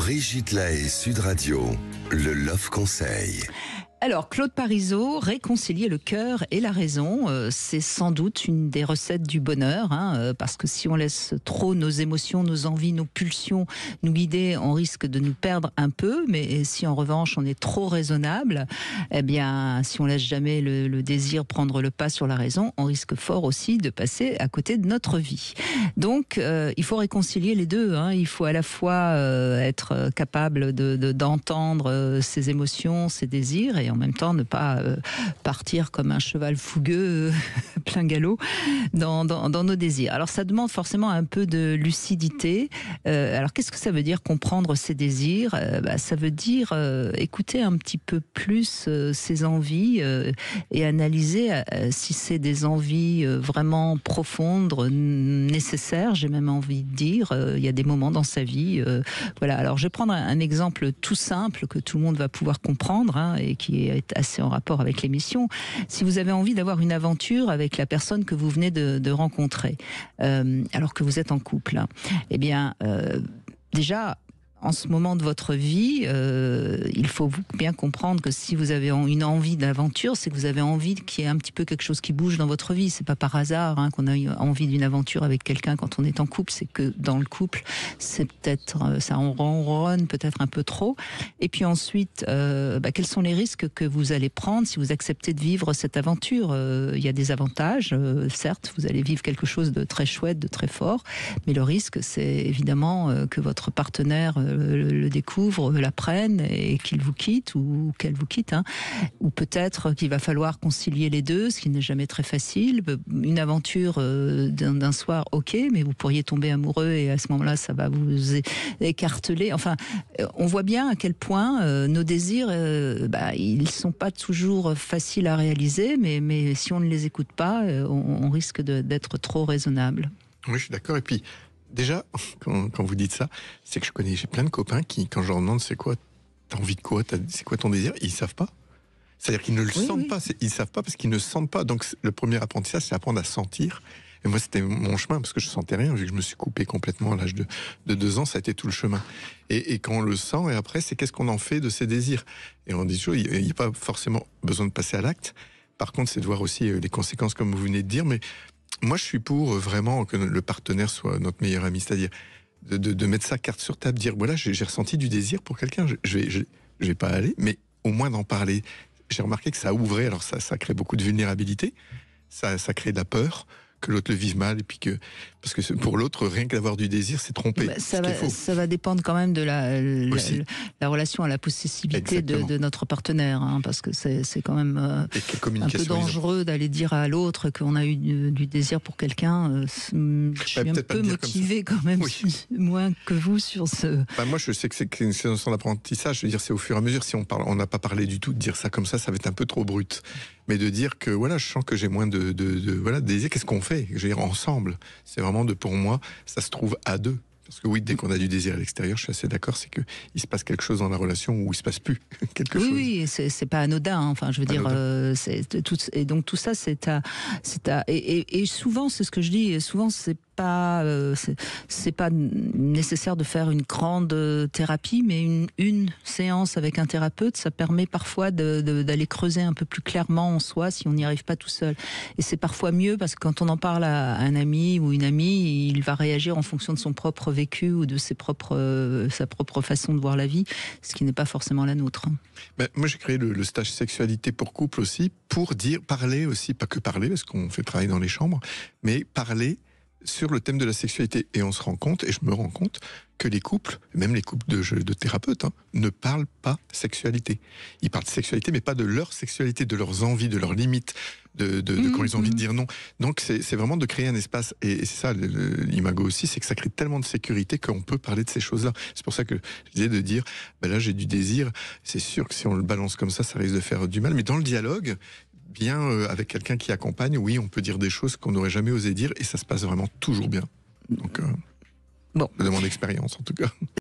Brigitte Lahaie, Sud Radio, le Love Conseil. Alors, Claude Parizeau, réconcilier le cœur et la raison, c'est sans doute une des recettes du bonheur, parce que si on laisse trop nos émotions, nos envies, nos pulsions nous guider, on risque de nous perdre un peu, mais si en revanche on est trop raisonnable, eh bien, si on laisse jamais le désir prendre le pas sur la raison, on risque fort aussi de passer à côté de notre vie. Donc, il faut réconcilier les deux, il faut à la fois être capable d'entendre ses émotions, ses désirs, et en même temps ne pas partir comme un cheval fougueux plein galop dans nos désirs. Alors ça demande forcément un peu de lucidité. Alors qu'est-ce que ça veut dire comprendre ses désirs? Ça veut dire écouter un petit peu plus ses envies et analyser si c'est des envies vraiment profondes, nécessaires, j'ai même envie de dire. Il y a des moments dans sa vie. Voilà. Alors je vais prendre un exemple tout simple que tout le monde va pouvoir comprendre et qui est assez en rapport avec l'émission. Si vous avez envie d'avoir une aventure avec la personne que vous venez de rencontrer, alors que vous êtes en couple, eh bien, déjà, en ce moment de votre vie, il faut bien comprendre que si vous avez une envie d'aventure, c'est que vous avez envie qu'il y ait un petit peu quelque chose qui bouge dans votre vie. C'est pas par hasard qu'on a eu envie d'une aventure avec quelqu'un quand on est en couple. C'est que dans le couple, c'est peut-être ça ronronne peut-être un peu trop. Et puis ensuite, quels sont les risques que vous allez prendre si vous acceptez de vivre cette aventure? Il y a des avantages, certes, vous allez vivre quelque chose de très chouette, de très fort, mais le risque, c'est évidemment que votre partenaire le découvre, l'apprenne et qu'il vous quitte ou qu'elle vous quitte. Ou peut-être qu'il va falloir concilier les deux, ce qui n'est jamais très facile. Une aventure d'un soir, ok, mais vous pourriez tomber amoureux et à ce moment-là, ça va vous écarteler. Enfin, on voit bien à quel point nos désirs, ils sont pas toujours faciles à réaliser, mais si on ne les écoute pas, on risque d'être trop raisonnable. Oui, je suis d'accord. Et puis, déjà, quand vous dites ça, c'est que j'ai plein de copains qui, quand je leur demande c'est quoi, t'as envie de quoi, c'est quoi ton désir, ils savent pas. C'est-à-dire qu'ils ne le sentent pas. Ils savent pas parce qu'ils ne sentent pas. Donc le premier apprentissage, c'est apprendre à sentir. Et moi, c'était mon chemin parce que je sentais rien, vu que je me suis coupé complètement à l'âge de 2 ans, ça a été tout le chemin. Et quand on le sent, et après, c'est qu'est-ce qu'on en fait de ses désirs. Et on dit toujours, il n'y a pas forcément besoin de passer à l'acte. Par contre, c'est de voir aussi les conséquences, comme vous venez de dire, mais moi, je suis pour vraiment que le partenaire soit notre meilleur ami, c'est-à-dire de mettre sa carte sur table, dire voilà, j'ai ressenti du désir pour quelqu'un, je vais pas aller, mais au moins d'en parler. J'ai remarqué que ça ouvrait, alors ça crée beaucoup de vulnérabilité, ça crée de la peur que l'autre le vive mal, et puis parce que pour l'autre, rien que d'avoir du désir, c'est tromper. Ça va dépendre quand même de la relation à la possessivité de notre partenaire, parce que c'est quand même un peu dangereux d'aller dire à l'autre qu'on a eu du désir pour quelqu'un. Je suis un peu motivé quand même, moins que vous sur ce... moi, je sais que c'est son apprentissage, je veux dire, c'est au fur et à mesure, si on n'a pas parlé du tout, de dire ça comme ça va être un peu trop brut. Mais de dire que voilà, je sens que j'ai moins de désir, qu'est-ce qu'on fait? Je veux dire, ensemble. C'est vraiment pour moi, ça se trouve à deux. Parce que oui, dès qu'on a du désir à l'extérieur, je suis assez d'accord, c'est qu'il se passe quelque chose dans la relation où il se passe plus quelque chose. Oui, c'est pas anodin. Enfin, je veux dire, et donc tout ça, et souvent, c'est ce que je dis. Souvent, c'est pas nécessaire de faire une grande thérapie, mais une séance avec un thérapeute, ça permet parfois d'aller creuser un peu plus clairement en soi si on n'y arrive pas tout seul. Et c'est parfois mieux parce que quand on en parle à un ami ou une amie, il va réagir en fonction de son propre vécu ou de sa propre façon de voir la vie, ce qui n'est pas forcément la nôtre. Moi, j'ai créé le stage sexualité pour couple aussi, pour parler aussi, pas que parler, parce qu'on fait travailler dans les chambres, mais parler sur le thème de la sexualité. Et on se rend compte, et je me rends compte, que les couples, même les couples de thérapeutes, ne parlent pas sexualité. Ils parlent de sexualité, mais pas de leur sexualité, de leurs envies, de leurs limites, de quand ils ont envie de dire non. Donc c'est vraiment de créer un espace, et c'est ça l'imago aussi, c'est que ça crée tellement de sécurité qu'on peut parler de ces choses-là. C'est pour ça que je disais de dire, là j'ai du désir, c'est sûr que si on le balance comme ça risque de faire du mal, mais dans le dialogue, bien avec quelqu'un qui accompagne, oui, on peut dire des choses qu'on n'aurait jamais osé dire, et ça se passe vraiment toujours bien. Donc, de mon expérience en tout cas.